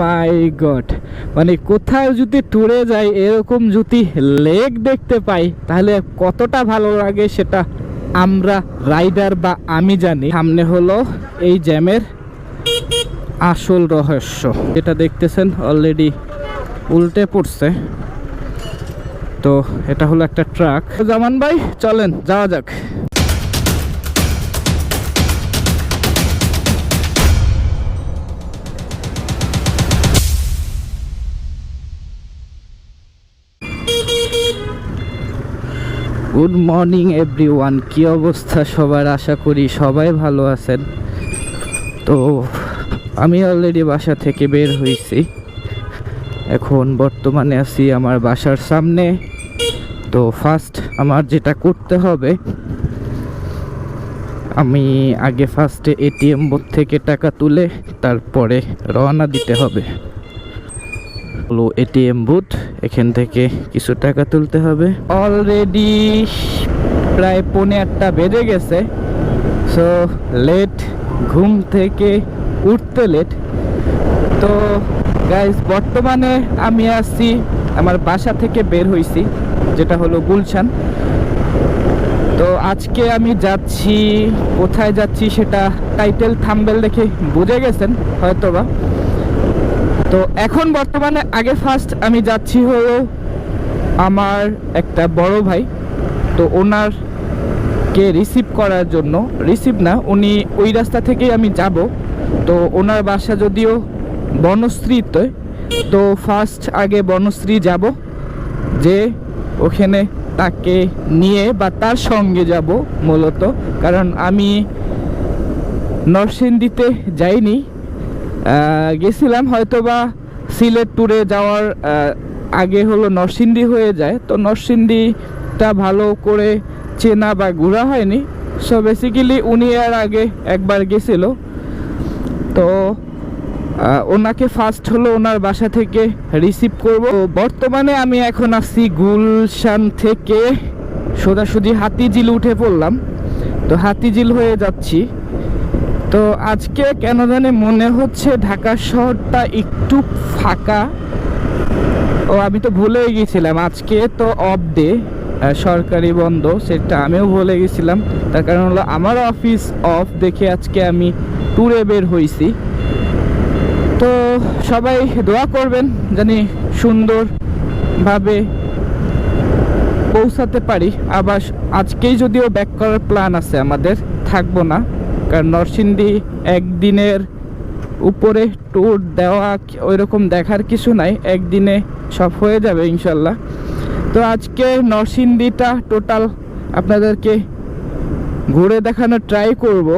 মাই god, মানে কোথাও যদি ট্যুরে যাই এরকম যদি লেক দেখতে পাই তাহলে কতটা ভালো লাগে সেটা আমরা রাইডার বা আমি জানি। সামনে হলো এই জ্যামের আসল রহস্য, যেটা দেখতেছেন অলরেডি উল্টে পড়ছে। তো এটা হলো একটা ট্রাক। জামান ভাই চলেন যাওয়া যাক। গুড মর্নিং এভরিওয়ান, কি অবস্থা সবার? আশা করি সবাই ভালো আছেন। তো আমি অলরেডি বাসা থেকে বের হয়েছি, এখন বর্তমানে আছি আমার বাসার সামনে। তো ফার্স্ট আমার যেটা করতে হবে, আমি আগে ফার্স্টে এটিএম বুথ থেকে টাকা তুলে তারপরে রওনা দিতে হবে। হলো এটিএম বুথ, এখান থেকে কিছু টাকা তুলতে হবে। অলরেডি প্রায় 8:45 বেজে গেছে, সো লেট, ঘুম থেকে উঠতে লেট। তো গাইস বর্তমানে আমি আসছি আমার বাসা থেকে বের হয়েছি, যেটা হলো গুলশান। তো আজকে আমি যাচ্ছি, কোথায় যাচ্ছি সেটা টাইটেল থাম্বনেল দেখে বুঝে গেছেন হয়তোবা। তো এখন বর্তমানে আগে ফার্স্ট আমি যাচ্ছি হলো আমার একটা বড় ভাই, তো ওনারকে রিসিভ করার জন্য। রিসিভ না, উনি ওই রাস্তা থেকেই আমি যাব। তো ওনার বাসা যদিও বনশ্রীতে, তো ফার্স্ট আগে বনশ্রী যাব, যে ওখানে তাকে নিয়ে বা তার সঙ্গে যাব মূলত। কারণ আমি নরসিংদীতে যাইনি, গেছিলাম হয়তোবা সিলেট ট্যুরে যাওয়ার আগে হলো নরসিংদী হয়ে যায়। তো নরসিংদীটা ভালো করে চেনা বা ঘোরা হয়নি। সো বেসিক্যালি উনি আর আগে একবার গেছিল। তো ওনাকে ফার্স্ট হলো ওনার বাসা থেকে রিসিভ করব। বর্তমানে আমি এখন আসছি গুলশান থেকে সোজাসুজি হাতিঝিল উঠে পড়লাম। তো হাতিঝিল হয়ে যাচ্ছি। তো আজকে কেন জানি মনে হচ্ছে ঢাকা শহরটা একটু ফাঁকা। ও আমি তো ভুলে গেছিলাম আজকে তো অফ ডে, সরকারি বন্ধ, সেটা আমিও ভুলে গেছিলাম। তার কারণ হলো আমার অফিস অফ দেখে আজকে আমি ট্যুরে বের হয়েছি। তো সবাই দোয়া করবেন জানি সুন্দরভাবে পৌঁছাতে পারি। আবার আজকেই যদিও ব্যাক করার প্ল্যান আছে আমাদের, থাকবো না, কারণ নরসিংদী একদিনের উপরে ট্যুর দেওয়া ওইরকম দেখার কিছু নাই, একদিনে সব হয়ে যাবে ইনশাল্লাহ। তো আজকে নরসিংদীটা টোটাল আপনাদেরকে ঘুরে দেখানোর ট্রাই করব।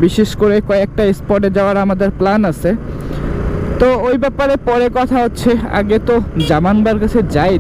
বিশেষ করে কয়েকটা স্পটে যাওয়ার আমাদের প্ল্যান আছে। তো ওই ব্যাপারে পরে কথা হচ্ছে, আগে তো জামানবার কাছে যাই।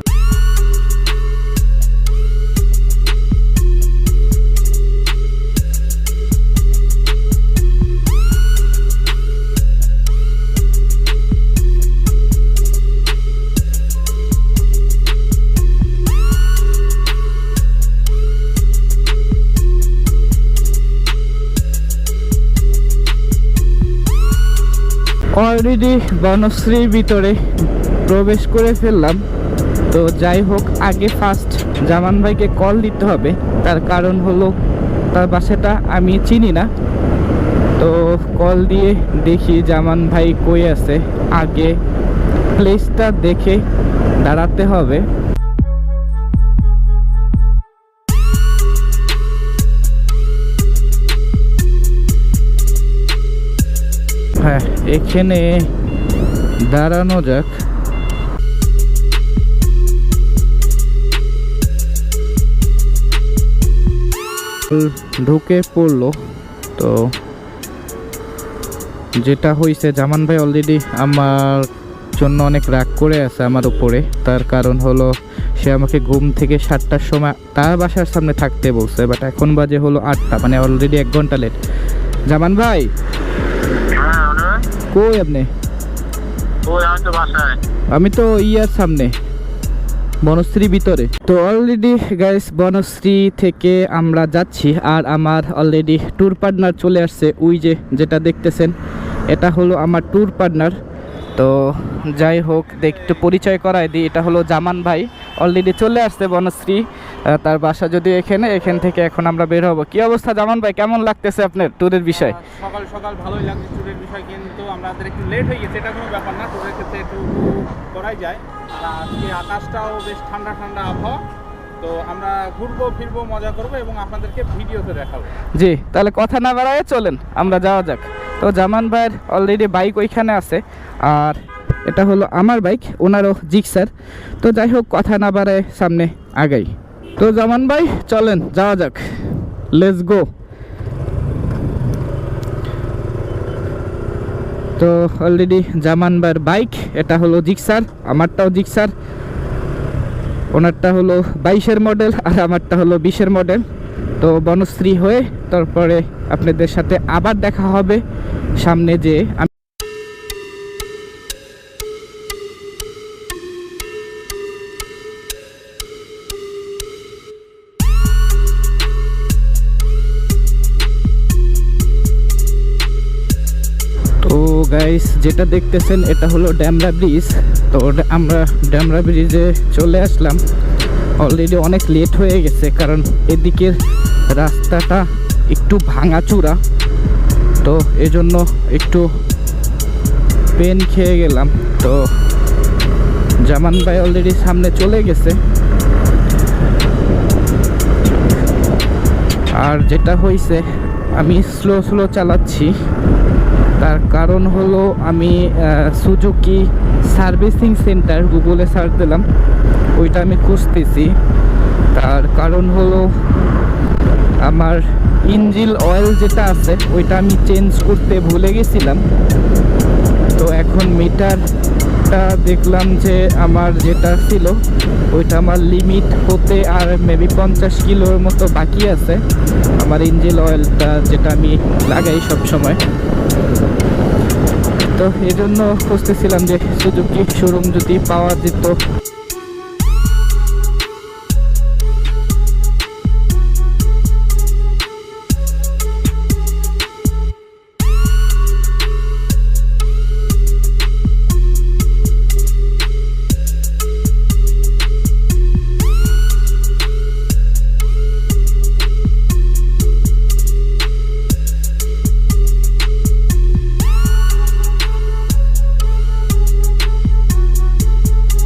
অলরেডি বনশ্রীর ভিতরে প্রবেশ করে ফেললাম। তো যাই হোক, আগে ফার্স্ট জামান ভাইকে কল দিতে হবে। তার কারণ হলো তার বাসাটা আমি চিনি না। তো কল দিয়ে দেখি জামান ভাই কই আছে, আগে প্লেসটা দেখে দাঁড়াতে হবে। হ্যাঁ, এখানে দাঁড়ানো যাক। ঢুকে পড়লো। তো যেটা হয়েছে, জামান ভাই অলরেডি আমার জন্য অনেক রাগ করে আছে আমার উপরে। তার কারণ হলো সে আমাকে ঘুম থেকে 7টার সময় তার বাসার সামনে থাকতে বলছে, বাট এখন বাজে হলো 8টা, মানে অলরেডি 1 ঘন্টা লেট। জামান ভাই কই আপনি? আমি তো ইয়ার সামনে বনশ্রী ভিতরে। তো অলরেডি গাইস বনশ্রী থেকে আমরা যাচ্ছি, আর আমার অলরেডি ট্যুর পার্টনার চলে আসছে। ওই যে যেটা দেখতেছেন, এটা হলো আমার ট্যুর পার্টনার। তো যাই হোক, একটু পরিচয় করাই দিই, এটা হলো জামান ভাই, অলরেডি চলে আসছে বনশ্রী, তার বাসা যদি এখান থেকে এখন আমরা বের হব। কি অবস্থা জামান ভাই, কেমন লাগতেছে আপনার ট্যুরের বিষয়? সকাল সকাল ভালোই লাগছে ট্যুরের বিষয়, কিন্তু আমাদের একটু লেট হয়ে গেছে, এটা কোনো ব্যাপার না, ট্যুরের ক্ষেত্রে একটু করাই যায়। আর আজকে আকাশটাও বেশ ঠান্ডা ঠান্ডা আবহাওয়া, তো আমরা ঘুরবো ফিরবো মজা করবো এবং আপনাদেরকে ভিডিওতে দেখাবো। জি, তাহলে কথা না বাড়ায় চলেন আমরা যাওয়া যাক। তো জামান ভাইয়ের অলরেডি বাইক ওইখানে আছে, আর এটা হলো আমার বাইক, ওনারও জিক্সার। তো যাই হোক, কথা না বাড়ায় সামনে আগাই। তো জামান ভাই চলেন যাওয়া যাক, লেটস গো। তো অলরেডি জামান ভাইয়ের বাইক, এটা হলো জিক্সার, আমারটাও জিক্সার, ওনারটা হলো 22-এর মডেল আর আমারটা হলো 20-এর মডেল। তো বনশ্রী হয়ে তারপরে আপনাদের সাথে আবার দেখা হবে সামনে যে গাইস যেটা দেখতেছেন এটা হলো ড্যামরা ব্রিজ। তো আমরা ড্যামরা ব্রিজে চলে আসলাম, অলরেডি অনেক লেট হয়ে গেছে কারণ এদিকের রাস্তাটা একটু ভাঙাচুরা, তো এজন্য একটু পেন খেয়ে গেলাম। তো জামান ভাই অলরেডি সামনে চলে গেছে। আর যেটা হয়েছে, আমি স্লো চালাচ্ছি, তার কারণ হলো আমি সুজুকি সার্ভিসিং সেন্টার গুগলে সার্চ দিলাম, ওইটা আমি খুঁজতেছি। তার কারণ হলো আমার ইঞ্জিন অয়েল যেটা আছে ওইটা আমি চেঞ্জ করতে ভুলে গেছিলাম। তো এখন মিটারটা দেখলাম যে আমার যেটা ছিল ওইটা আমার লিমিট হতে আর মেবি 50 কিলোর মতো বাকি আছে, আমার ইঞ্জিন অয়েলটা যেটা আমি লাগাই সব সময়। তো এই জন্য খুঁজতেছিলাম যে সুজুকি শোরুম যদি পাওয়া যেত।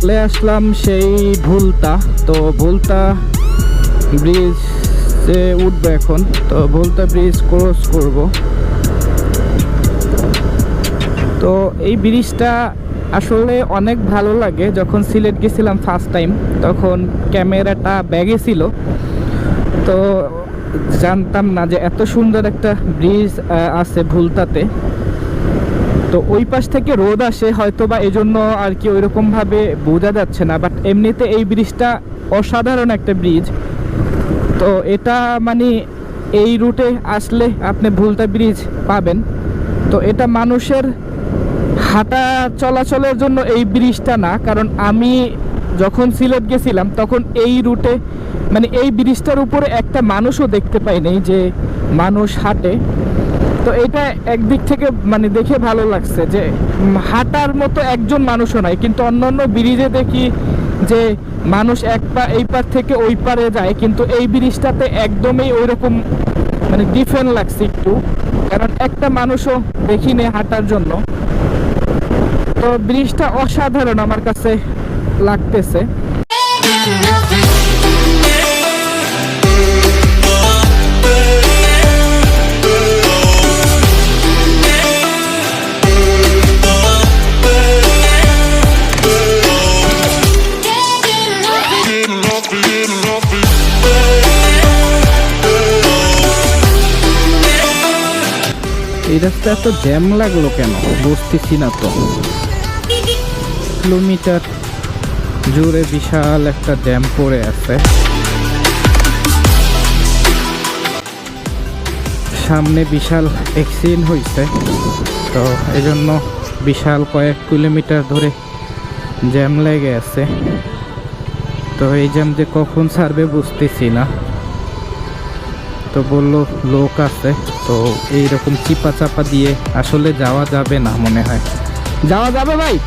চলে আসলাম সেই ভুলতা। তো ভুলতা ব্রিজে উঠবো এখন, তো ভুলতা ব্রিজ ক্রস করব। তো এই ব্রিজটা আসলে অনেক ভালো লাগে। যখন সিলেট গেছিলাম ফার্স্ট টাইম তখন ক্যামেরাটা ব্যাগে ছিল, তো জানতাম না যে এত সুন্দর একটা ব্রিজ আছে ভুলতাতে। তো ওই পাশ থেকে রোদ আসে হয়তো বা এই জন্য আর কি ওইরকম ভাবে বোঝা যাচ্ছে না, বাট এমনিতে এই ব্রিজটা অসাধারণ একটা ব্রিজ। তো এটা মানে এই রুটে আসলে আপনি ভুলতা ব্রিজ পাবেন। তো এটা মানুষের হাঁটা চলাচলের জন্য এই ব্রিজটা না, কারণ আমি যখন সিলেট গেছিলাম তখন এই রুটে মানে এই ব্রিজটার উপরে একটা মানুষও দেখতে পাই নাই যে মানুষ হাঁটে। তো এটা একদিক থেকে মানে দেখে ভালো লাগছে যে হাঁটার মতো একজন মানুষও নাই, কিন্তু অন্যান্য ব্রিজে দেখি যে মানুষ এক পা এই পার থেকে ওই পারে যায়, কিন্তু এই ব্রিজটাতে একদমই ওইরকম মানে ডিফারেন্ট লাগছে একটু, কারণ একটা মানুষও দেখি নেই হাঁটার জন্য। তো ব্রিজটা অসাধারণ আমার কাছে লাগতেছে। এই রাস্তা এত জ্যাম লাগলো কেন বুঝতেছি না। তো কিলোমিটার জুড়ে বিশাল একটা জ্যাম পড়ে আছে, সামনে বিশাল অ্যাক্সিডেন্ট হয়েছে, তো এই জন্য বিশাল কয়েক কিলোমিটার ধরে জ্যাম লেগে আছে। তো এই জ্যাম যে কখন ছাড়বে বুঝতেছি না। তো বললো লোক আছে, তো এইরকম চিপা চাপা দিয়ে আসলে যাওয়া যাবে না মনে হয়, যাওয়া যাবে ভাই?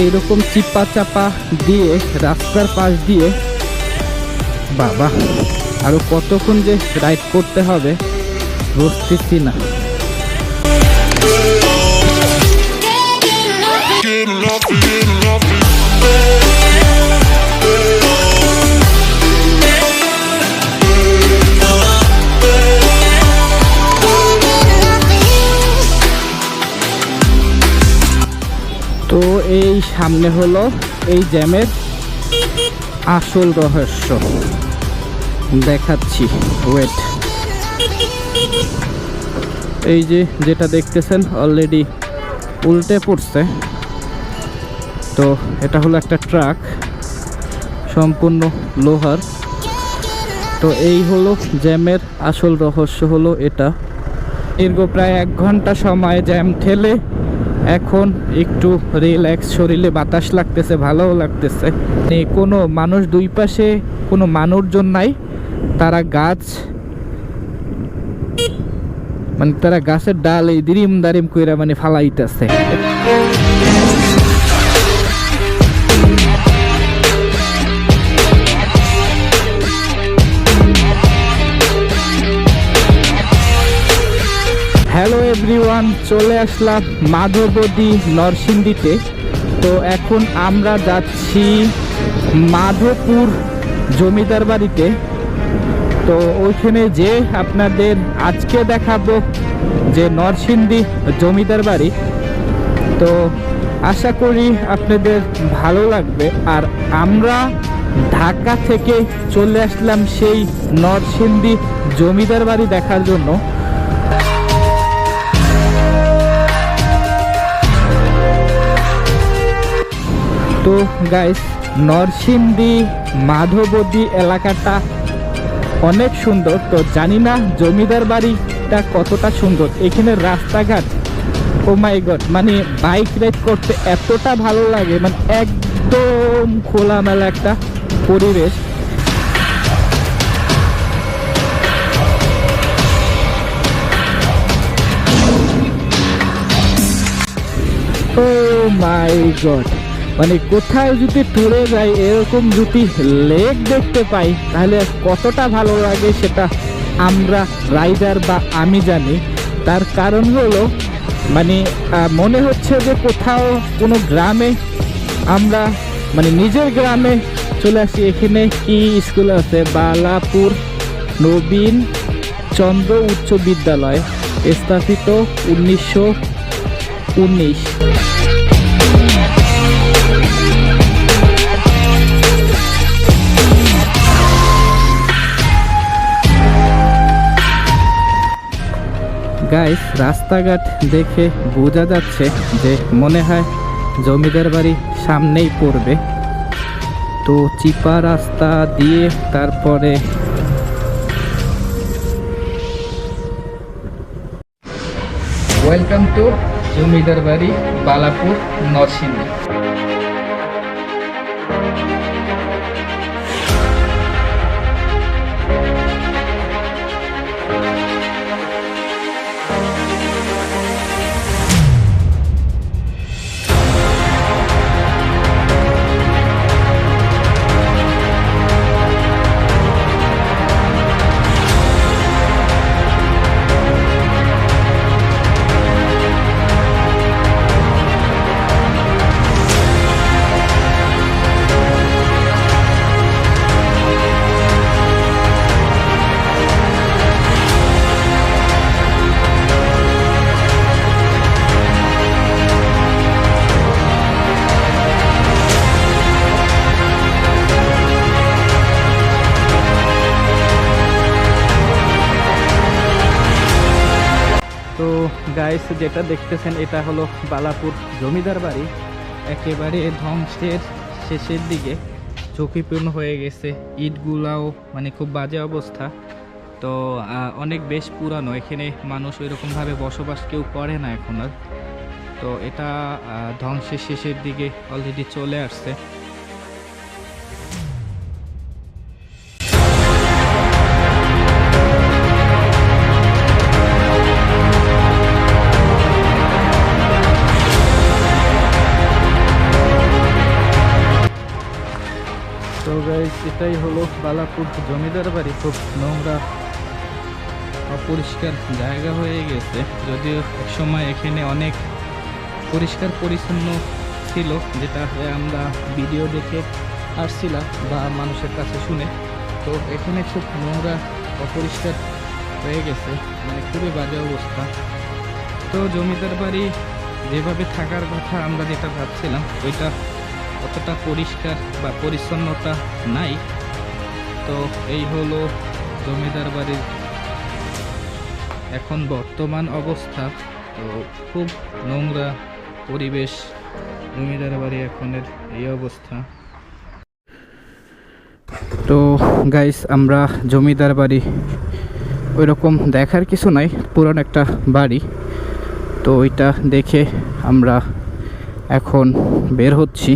এইরকম চিপা চাপা দিয়ে রাস্তার পাশ দিয়ে বাবা আরো কতক্ষণ যে রাইড করতে হবে বুঝতেছি না। তো এই সামনে হলো এই জ্যামের আসল রহস্য, দেখাচ্ছি ওয়েট। এই যে যেটা দেখতেছেন অলরেডি উল্টে পড়ছে, তো এটা হলো একটা ট্রাক সম্পূর্ণ লোহার। তো এই হলো জ্যামের আসল রহস্য হলো এটা। দীর্ঘ প্রায় 1 ঘন্টা সময় জ্যাম ঠেলে এখন একটু রিল্যাক্স, শরীরে বাতাস লাগতেছে, ভালোও লাগতেছে। কোনো মানুষ দুই পাশে কোনো মানুষজন নাই, তারা গাছ মানে তারা গাছের ডাল এই দিরিম দারিম কইরা মানে ফালাইতেছে। হ্যালো এভরিওয়ান, চলে আসলাম মাধবদী নরসিংদীতে। তো এখন আমরা যাচ্ছি মাধবপুর জমিদার বাড়িতে। তো ওইখানে যে আপনাদের আজকে দেখাবো যে নরসিংদী জমিদার বাড়ি। তো আশা করি আপনাদের ভালো লাগবে। আর আমরা ঢাকা থেকে চলে আসলাম সেই নরসিংদী জমিদার বাড়ি দেখার জন্য। তো গাইস, নরসিংদী মাধবদী এলাকাটা অনেক সুন্দর। তো জানি না জমিদার বাড়িটা কতটা সুন্দর। এখানে রাস্তাঘাট ও মাই গড, মানে বাইক রাইড করতে এতটা ভালো লাগে, মানে একদম খোলামেলা একটা পরিবেশ। ও মাই গড, মানে কোথাও যদি ট্যুরে যাই এরকম যদি লেক দেখতে পাই তাহলে কতটা ভালো লাগে সেটা আমরা রাইডার বা আমি জানি। তার কারণ হলো মানে মনে হচ্ছে যে কোথাও কোনো গ্রামে আমরা মানে নিজের গ্রামে চলে আসি। এখানে কি স্কুল আছে? বালাপুর নবীন চন্দ্র উচ্চ বিদ্যালয়, স্থাপিত 1919। গাইস, রাস্তাঘাট দেখে বোঝা যাচ্ছে যে মনে হয় জমিদার বাড়ি সামনেই পড়বে। তো চিপা রাস্তা দিয়ে তারপরে ওয়েলকাম টু জমিদার বাড়ি, বালাপুর, নরসিংদী। তো গাইস, যেটা দেখতেছেন এটা হলো বালাপুর জমিদার বাড়ি। একেবারে ধ্বংসের শেষের দিকে, ঝুঁকিপূর্ণ হয়ে গেছে, ইটগুলাও মানে খুব বাজে অবস্থা। তো অনেক বেশ পুরানো, এখানে মানুষ ওইরকমভাবে বসবাস কেউ করে না এখন আর। তো এটা ধ্বংসের শেষের দিকে অলরেডি চলে আসছে। তো গাইস, এটাই হলো বালাপুর জমিদার বাড়ি। খুব নোংরা অপরিষ্কার জায়গা হয়ে গেছে, যদিও এক সময় এখানে অনেক পরিষ্কার পরিচ্ছন্ন ছিল, যেটা আমরা ভিডিও দেখে আসছিলাম বা মানুষের কাছে শুনে। তো এখানে খুব নোংরা অপরিষ্কার হয়ে গেছে, মানে খুবই বাজে অবস্থা। তো জমিদার বাড়ি যেভাবে থাকার কথা আমরা যেটা ভাবছিলাম, ওইটা অতটা পরিষ্কার বা পরিচ্ছন্নতা নাই। তো এই হলো জমিদার বাড়ির এখন বর্তমান অবস্থা। তো খুব নোংরা পরিবেশ জমিদার বাড়ি এখনের এই অবস্থা। তো গাইস, আমরা জমিদার বাড়ি ওইরকম দেখার কিছু নাই, পুরান একটা বাড়ি। তো ওইটা দেখে আমরা এখন বের হচ্ছি।